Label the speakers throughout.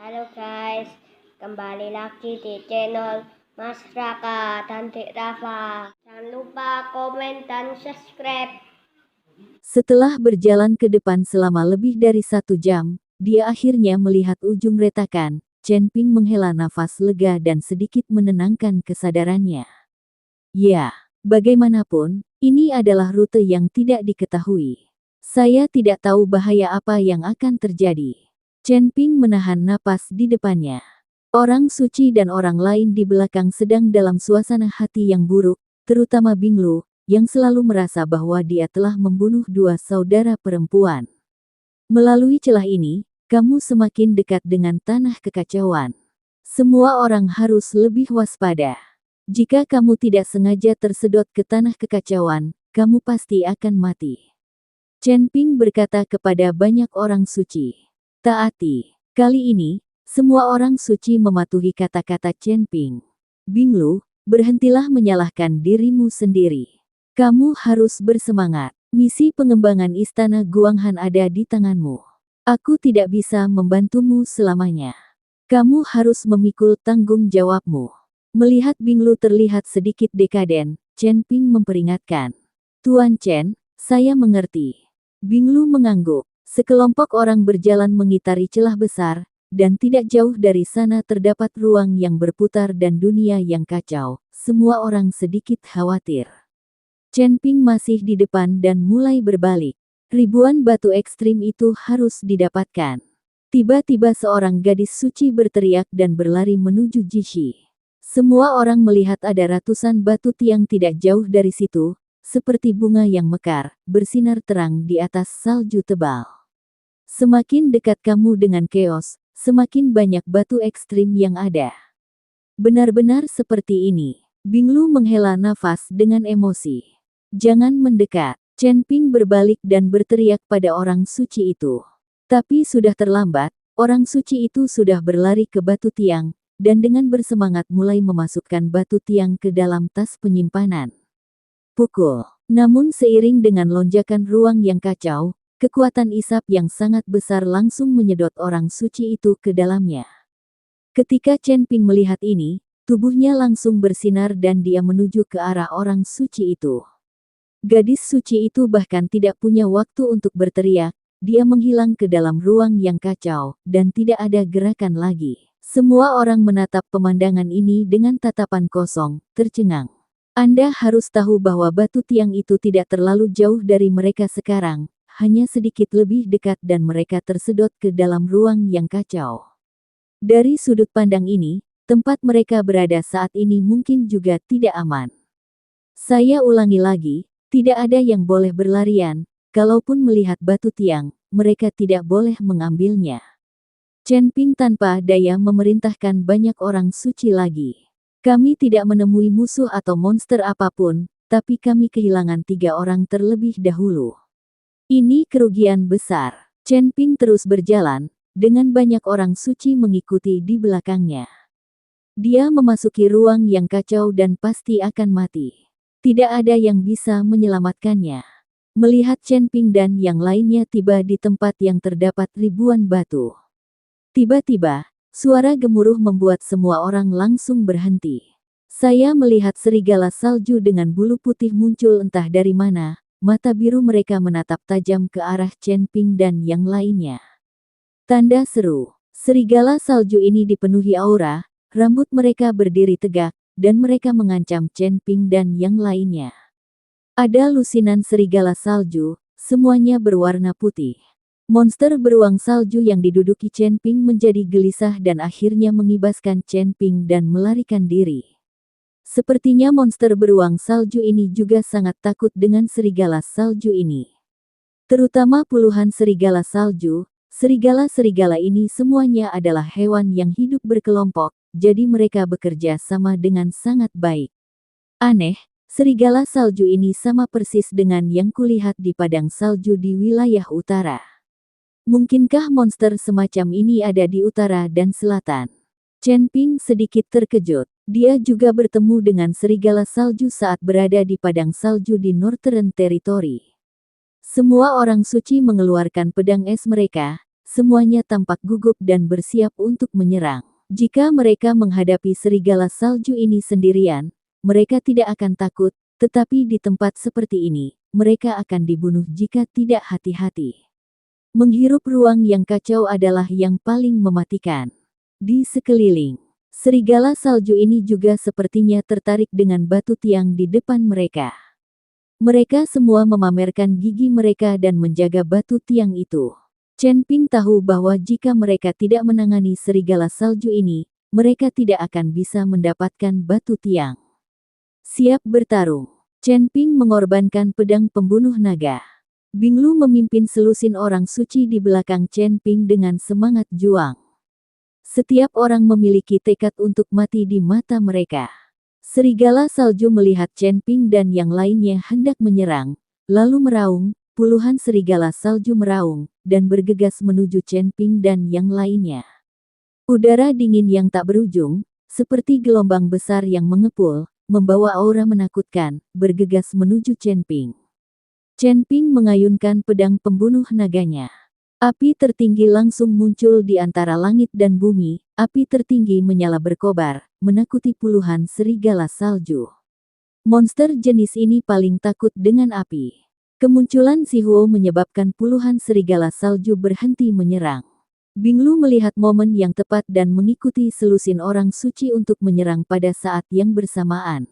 Speaker 1: Halo guys, kembali lagi di channel Mas Raka dan Dek Rafa. Jangan lupa komen dan subscribe.
Speaker 2: Setelah berjalan ke depan selama lebih dari 1 jam, dia akhirnya melihat ujung retakan. Chen Ping menghela nafas lega dan sedikit menenangkan kesadarannya. Ya, bagaimanapun, ini adalah rute yang tidak diketahui. Saya tidak tahu bahaya apa yang akan terjadi. Chen Ping menahan napas di depannya. Orang suci dan orang lain di belakang sedang dalam suasana hati yang buruk, terutama Binglu, yang selalu merasa bahwa dia telah membunuh 2 saudara perempuan. Melalui celah ini, kamu semakin dekat dengan tanah kekacauan. Semua orang harus lebih waspada. Jika kamu tidak sengaja tersedot ke tanah kekacauan, kamu pasti akan mati. Chen Ping berkata kepada banyak orang suci. Taati. Kali ini, semua orang suci mematuhi kata-kata Chen Ping. Binglu, berhentilah menyalahkan dirimu sendiri. Kamu harus bersemangat. Misi pengembangan istana Guanghan ada di tanganmu. Aku tidak bisa membantumu selamanya. Kamu harus memikul tanggung jawabmu. Melihat Binglu terlihat sedikit dekaden, Chen Ping memperingatkan. Tuan Chen, saya mengerti. Binglu mengangguk. Sekelompok orang berjalan mengitari celah besar, dan tidak jauh dari sana terdapat ruang yang berputar dan dunia yang kacau. Semua orang sedikit khawatir. Chen Ping masih di depan dan mulai berbalik. Ribuan batu ekstrim itu harus didapatkan. Tiba-tiba seorang gadis suci berteriak dan berlari menuju Jishi. Semua orang melihat ada ratusan batu tiang tidak jauh dari situ, seperti bunga yang mekar, bersinar terang di atas salju tebal. Semakin dekat kamu dengan keos, semakin banyak batu ekstrim yang ada. Benar-benar seperti ini. Binglu menghela nafas dengan emosi. Jangan mendekat. Chen Ping berbalik dan berteriak pada orang suci itu. Tapi sudah terlambat, orang suci itu sudah berlari ke batu tiang, dan dengan bersemangat mulai memasukkan batu tiang ke dalam tas penyimpanan. Pukul. Namun seiring dengan lonjakan ruang yang kacau, kekuatan isap yang sangat besar langsung menyedot orang suci itu ke dalamnya. Ketika Chen Ping melihat ini, tubuhnya langsung bersinar dan dia menuju ke arah orang suci itu. Gadis suci itu bahkan tidak punya waktu untuk berteriak, dia menghilang ke dalam ruang yang kacau, dan tidak ada gerakan lagi. Semua orang menatap pemandangan ini dengan tatapan kosong, tercengang. Anda harus tahu bahwa batu tiang itu tidak terlalu jauh dari mereka sekarang, hanya sedikit lebih dekat dan mereka tersedot ke dalam ruang yang kacau. Dari sudut pandang ini, tempat mereka berada saat ini mungkin juga tidak aman. Saya ulangi lagi, tidak ada yang boleh berlarian, kalaupun melihat batu tiang, mereka tidak boleh mengambilnya. Chen Ping tanpa daya memerintahkan banyak orang suci lagi. Kami tidak menemui musuh atau monster apapun, tapi kami kehilangan 3 orang terlebih dahulu. Ini kerugian besar. Chen Ping terus berjalan, dengan banyak orang suci mengikuti di belakangnya. Dia memasuki ruang yang kacau dan pasti akan mati. Tidak ada yang bisa menyelamatkannya. Melihat Chen Ping dan yang lainnya tiba di tempat yang terdapat ribuan batu. Tiba-tiba, suara gemuruh membuat semua orang langsung berhenti. Saya melihat serigala salju dengan bulu putih muncul entah dari mana, mata biru mereka menatap tajam ke arah Chen Ping dan yang lainnya. Tanda seru. Serigala salju ini dipenuhi aura, rambut mereka berdiri tegak, dan mereka mengancam Chen Ping dan yang lainnya. Ada lusinan serigala salju, semuanya berwarna putih. Monster beruang salju yang diduduki Chen Ping menjadi gelisah dan akhirnya mengibaskan Chen Ping dan melarikan diri. Sepertinya monster beruang salju ini juga sangat takut dengan serigala salju ini. Terutama puluhan serigala salju, serigala-serigala ini semuanya adalah hewan yang hidup berkelompok, jadi mereka bekerja sama dengan sangat baik. Aneh, serigala salju ini sama persis dengan yang kulihat di padang salju di wilayah utara. Mungkinkah monster semacam ini ada di utara dan selatan? Chen Ping sedikit terkejut. Dia juga bertemu dengan serigala salju saat berada di padang salju di Northern Territory. Semua orang suci mengeluarkan pedang es mereka, semuanya tampak gugup dan bersiap untuk menyerang. Jika mereka menghadapi serigala salju ini sendirian, mereka tidak akan takut, tetapi di tempat seperti ini, mereka akan dibunuh jika tidak hati-hati. Menghirup ruang yang kacau adalah yang paling mematikan. Di sekeliling, serigala salju ini juga sepertinya tertarik dengan batu tiang di depan mereka. Mereka semua memamerkan gigi mereka dan menjaga batu tiang itu. Chen Ping tahu bahwa jika mereka tidak menangani serigala salju ini, mereka tidak akan bisa mendapatkan batu tiang. Siap bertarung. Chen Ping mengorbankan pedang pembunuh naga. Bing Lu memimpin selusin orang suci di belakang Chen Ping dengan semangat juang. Setiap orang memiliki tekad untuk mati di mata mereka. Serigala salju melihat Chen Ping dan yang lainnya hendak menyerang, lalu meraung, puluhan serigala salju meraung, dan bergegas menuju Chen Ping dan yang lainnya. Udara dingin yang tak berujung, seperti gelombang besar yang mengepul, membawa aura menakutkan, bergegas menuju Chen Ping. Chen Ping mengayunkan pedang pembunuh naganya. Api tertinggi langsung muncul di antara langit dan bumi, api tertinggi menyala berkobar, menakuti puluhan serigala salju. Monster jenis ini paling takut dengan api. Kemunculan Si Huo menyebabkan puluhan serigala salju berhenti menyerang. Bing Lu melihat momen yang tepat dan mengikuti selusin orang suci untuk menyerang pada saat yang bersamaan.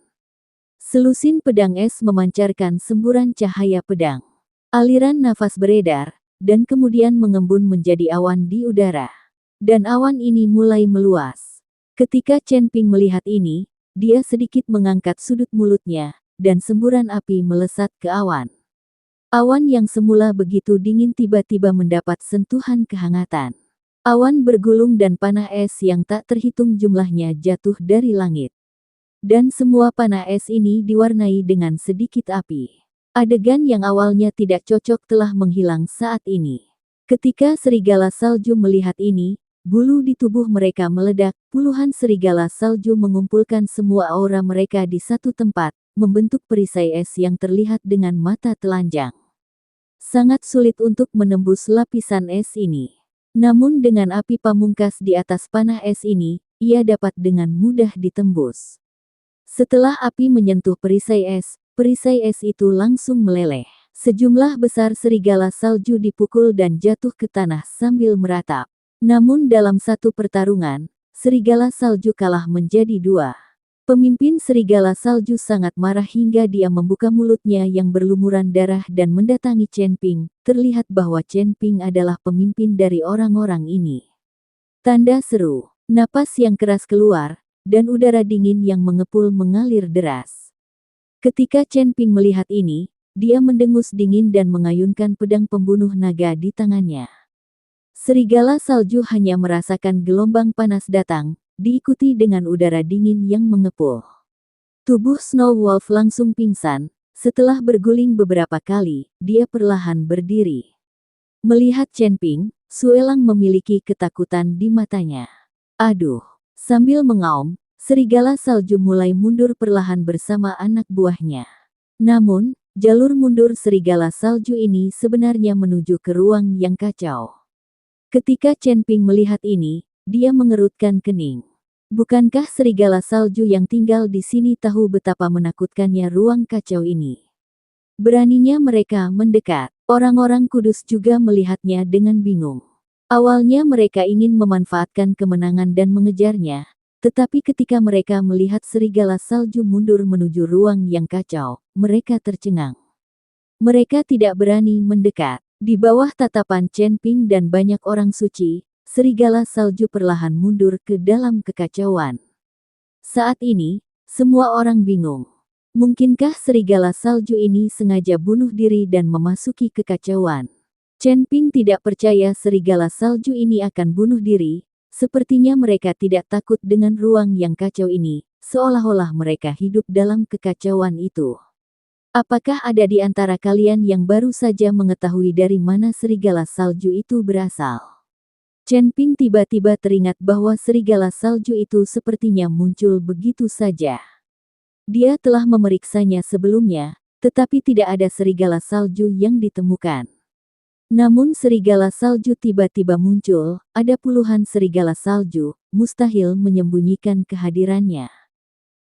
Speaker 2: Selusin pedang es memancarkan semburan cahaya pedang. Aliran nafas beredar, dan kemudian mengembun menjadi awan di udara. Dan awan ini mulai meluas. Ketika Chen Ping melihat ini, dia sedikit mengangkat sudut mulutnya, dan semburan api melesat ke awan. Awan yang semula begitu dingin tiba-tiba mendapat sentuhan kehangatan. Awan bergulung dan panah es yang tak terhitung jumlahnya jatuh dari langit. Dan semua panah es ini diwarnai dengan sedikit api. Adegan yang awalnya tidak cocok telah menghilang saat ini. Ketika serigala salju melihat ini, bulu di tubuh mereka meledak, puluhan serigala salju mengumpulkan semua aura mereka di satu tempat, membentuk perisai es yang terlihat dengan mata telanjang. Sangat sulit untuk menembus lapisan es ini. Namun dengan api pamungkas di atas panah es ini, ia dapat dengan mudah ditembus. Setelah api menyentuh perisai es itu langsung meleleh. Sejumlah besar serigala salju dipukul dan jatuh ke tanah sambil meratap. Namun dalam satu pertarungan, serigala salju kalah menjadi dua. Pemimpin serigala salju sangat marah hingga dia membuka mulutnya yang berlumuran darah dan mendatangi Chen Ping. Terlihat bahwa Chen Ping adalah pemimpin dari orang-orang ini. Tanda seru, napas yang keras keluar, dan udara dingin yang mengepul mengalir deras. Ketika Chen Ping melihat ini, dia mendengus dingin dan mengayunkan pedang pembunuh naga di tangannya. Serigala salju hanya merasakan gelombang panas datang, diikuti dengan udara dingin yang mengepul. Tubuh Snow Wolf langsung pingsan, setelah berguling beberapa kali, dia perlahan berdiri. Melihat Chen Ping, Suelang memiliki ketakutan di matanya. Aduh, sambil mengaum, serigala salju mulai mundur perlahan bersama anak buahnya. Namun, jalur mundur serigala salju ini sebenarnya menuju ke ruang yang kacau. Ketika Chen Ping melihat ini, dia mengerutkan kening. Bukankah serigala salju yang tinggal di sini tahu betapa menakutkannya ruang kacau ini? Beraninya mereka mendekat. Orang-orang kudus juga melihatnya dengan bingung. Awalnya mereka ingin memanfaatkan kemenangan dan mengejarnya, tetapi ketika mereka melihat serigala salju mundur menuju ruang yang kacau, mereka tercengang. Mereka tidak berani mendekat. Di bawah tatapan Chen Ping dan banyak orang suci, serigala salju perlahan mundur ke dalam kekacauan. Saat ini, semua orang bingung. Mungkinkah serigala salju ini sengaja bunuh diri dan memasuki kekacauan? Chen Ping tidak percaya serigala salju ini akan bunuh diri. Sepertinya mereka tidak takut dengan ruang yang kacau ini, seolah-olah mereka hidup dalam kekacauan itu. Apakah ada di antara kalian yang baru saja mengetahui dari mana serigala salju itu berasal? Chen Ping tiba-tiba teringat bahwa serigala salju itu sepertinya muncul begitu saja. Dia telah memeriksanya sebelumnya, tetapi tidak ada serigala salju yang ditemukan. Namun serigala salju tiba-tiba muncul, ada puluhan serigala salju, mustahil menyembunyikan kehadirannya.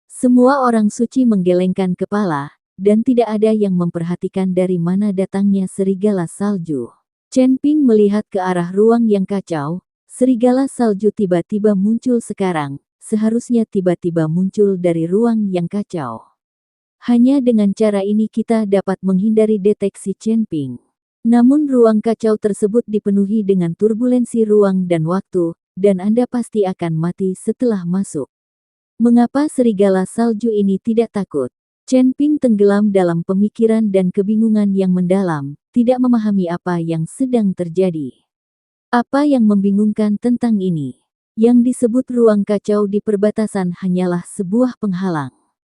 Speaker 2: Semua orang suci menggelengkan kepala, dan tidak ada yang memperhatikan dari mana datangnya serigala salju. Chen Ping melihat ke arah ruang yang kacau, serigala salju tiba-tiba muncul sekarang, seharusnya tiba-tiba muncul dari ruang yang kacau. Hanya dengan cara ini kita dapat menghindari deteksi Chen Ping. Namun ruang kacau tersebut dipenuhi dengan turbulensi ruang dan waktu, dan Anda pasti akan mati setelah masuk. Mengapa serigala salju ini tidak takut? Chen Ping tenggelam dalam pemikiran dan kebingungan yang mendalam, tidak memahami apa yang sedang terjadi. Apa yang membingungkan tentang ini? Yang disebut ruang kacau di perbatasan hanyalah sebuah penghalang.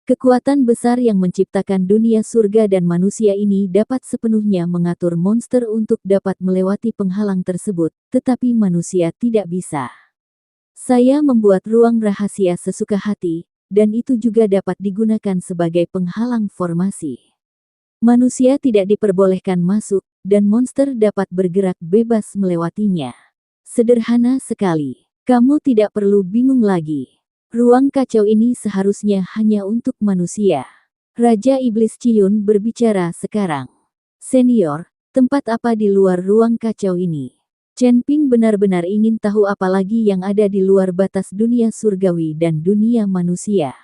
Speaker 2: Kekuatan besar yang menciptakan dunia surga dan manusia ini dapat sepenuhnya mengatur monster untuk dapat melewati penghalang tersebut, tetapi manusia tidak bisa. Saya membuat ruang rahasia sesuka hati, dan itu juga dapat digunakan sebagai penghalang formasi. Manusia tidak diperbolehkan masuk, dan monster dapat bergerak bebas melewatinya. Sederhana sekali. Kamu tidak perlu bingung lagi. Ruang kacau ini seharusnya hanya untuk manusia. Raja Iblis Ciyun berbicara sekarang. Senior, tempat apa di luar ruang kacau ini? Chen Ping benar-benar ingin tahu apa lagi yang ada di luar batas dunia surgawi dan dunia manusia.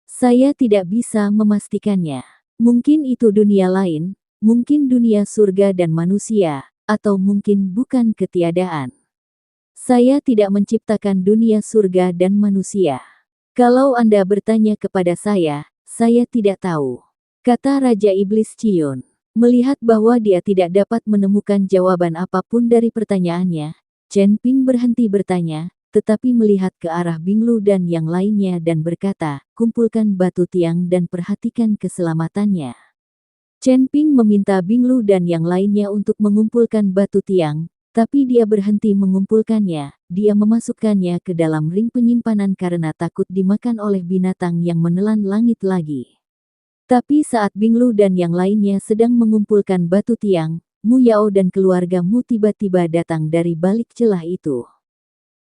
Speaker 2: Saya tidak bisa memastikannya. Mungkin itu dunia lain, mungkin dunia surga dan manusia, atau mungkin bukan ketiadaan. Saya tidak menciptakan dunia surga dan manusia. Kalau Anda bertanya kepada saya tidak tahu. Kata Raja Iblis Ciyun. Melihat bahwa dia tidak dapat menemukan jawaban apapun dari pertanyaannya, Chen Ping berhenti bertanya, tetapi melihat ke arah Binglu dan yang lainnya dan berkata, kumpulkan batu tiang dan perhatikan keselamatannya. Chen Ping meminta Binglu dan yang lainnya untuk mengumpulkan batu tiang, tapi dia berhenti mengumpulkannya, dia memasukkannya ke dalam ring penyimpanan karena takut dimakan oleh binatang yang menelan langit lagi. Tapi saat Binglu dan yang lainnya sedang mengumpulkan batu tiang, Mu Yao dan keluarga Mu tiba-tiba datang dari balik celah itu.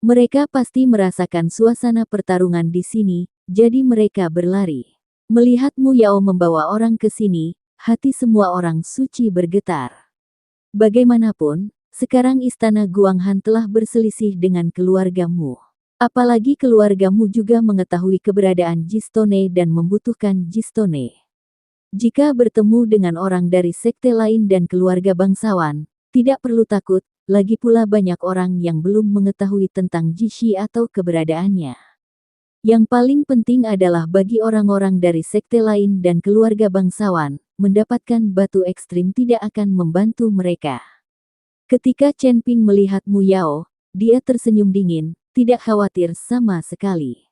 Speaker 2: Mereka pasti merasakan suasana pertarungan di sini, jadi mereka berlari. Melihat Mu Yao membawa orang ke sini, hati semua orang suci bergetar. Bagaimanapun, sekarang istana Guanghan telah berselisih dengan keluargamu. Apalagi keluargamu juga mengetahui keberadaan Jistone dan membutuhkan Jistone. Jika bertemu dengan orang dari sekte lain dan keluarga bangsawan, tidak perlu takut, lagi pula banyak orang yang belum mengetahui tentang Jishi atau keberadaannya. Yang paling penting adalah bagi orang-orang dari sekte lain dan keluarga bangsawan, mendapatkan batu ekstrim tidak akan membantu mereka. Ketika Chen Ping melihat Mu Yao, dia tersenyum dingin, tidak khawatir sama sekali.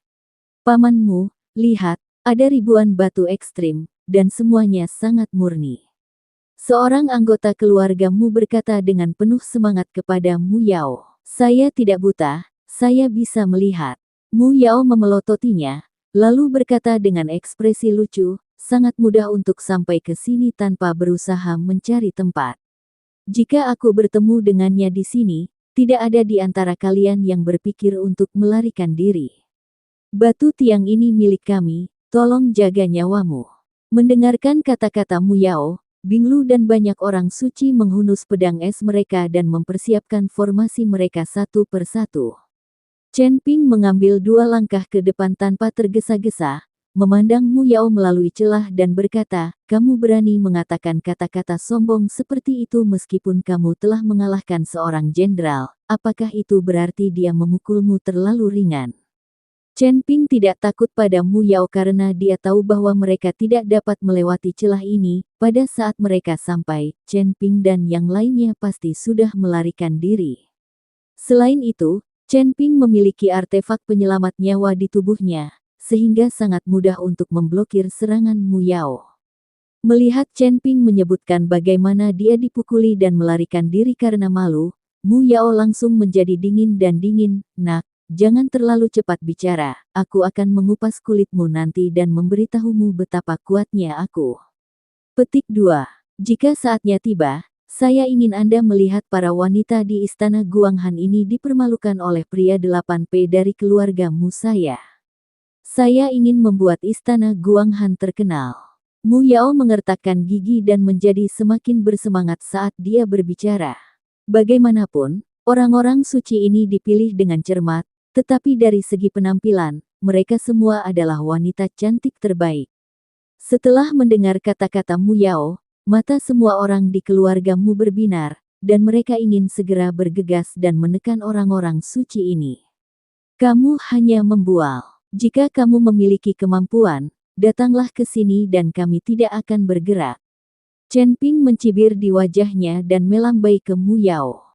Speaker 2: Pamanmu, lihat, ada ribuan batu ekstrim, dan semuanya sangat murni. Seorang anggota keluargamu berkata dengan penuh semangat kepada Mu Yao. Saya tidak buta, saya bisa melihat. Mu Yao memelototinya, lalu berkata dengan ekspresi lucu, sangat mudah untuk sampai ke sini tanpa berusaha mencari tempat. Jika aku bertemu dengannya di sini, tidak ada di antara kalian yang berpikir untuk melarikan diri. Batu tiang ini milik kami, tolong jaga nyawamu. Mendengarkan kata-kata Mu Yao, Binglu dan banyak orang suci menghunus pedang es mereka dan mempersiapkan formasi mereka satu persatu. Chen Ping mengambil 2 langkah ke depan tanpa tergesa-gesa, memandang Mu Yao melalui celah dan berkata, kamu berani mengatakan kata-kata sombong seperti itu meskipun kamu telah mengalahkan seorang jenderal, apakah itu berarti dia memukulmu terlalu ringan? Chen Ping tidak takut pada Mu Yao karena dia tahu bahwa mereka tidak dapat melewati celah ini, pada saat mereka sampai, Chen Ping dan yang lainnya pasti sudah melarikan diri. Selain itu, Chen Ping memiliki artefak penyelamat nyawa di tubuhnya, sehingga sangat mudah untuk memblokir serangan Mu Yao. Melihat Chen Ping menyebutkan bagaimana dia dipukuli dan melarikan diri karena malu, Mu Yao langsung menjadi dingin dan dingin, nak, jangan terlalu cepat bicara, aku akan mengupas kulitmu nanti dan memberitahumu betapa kuatnya aku. Petik 2. Jika saatnya tiba, Saya ingin Anda melihat para wanita di istana Guanghan ini dipermalukan oleh pria 8P dari keluarga Mu saya. Saya ingin membuat istana Guanghan terkenal. Mu Yao mengertakkan gigi dan menjadi semakin bersemangat saat dia berbicara. Bagaimanapun, orang-orang suci ini dipilih dengan cermat, tetapi dari segi penampilan, mereka semua adalah wanita cantik terbaik. Setelah mendengar kata-kata Mu Yao, mata semua orang di keluarga Mu berbinar, dan mereka ingin segera bergegas dan menekan orang-orang suci ini. Kamu hanya membual. Jika kamu memiliki kemampuan, datanglah ke sini dan kami tidak akan bergerak. Chen Ping mencibir di wajahnya dan melambai ke Mu Yao.